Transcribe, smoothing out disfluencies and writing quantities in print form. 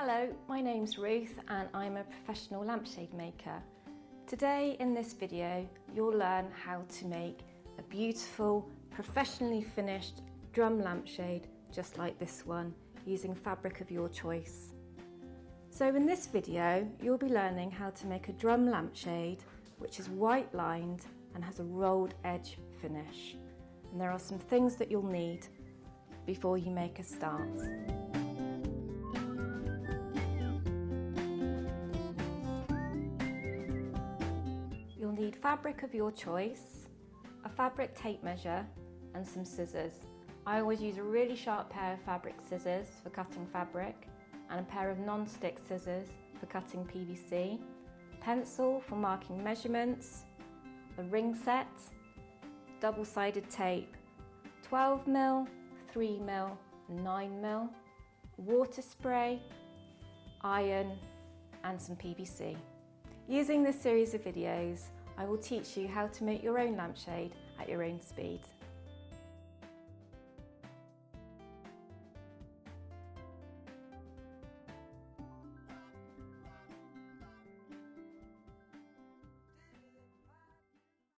Hello, my name's Ruth and I'm a professional lampshade maker. Today in this video you'll learn how to make a beautiful, professionally finished drum lampshade just like this one, using fabric of your choice. So in this video you'll be learning how to make a drum lampshade which is white lined and has a rolled edge finish. And there are some things that you'll need before you make a start. You'll need fabric of your choice, a fabric tape measure and some scissors. I always use a really sharp pair of fabric scissors for cutting fabric and a pair of non-stick scissors for cutting PVC, pencil for marking measurements, a ring set, double-sided tape, 12mm, 3mm and 9mm, water spray, iron and some PVC. Using this series of videos, I will teach you how to make your own lampshade at your own speed.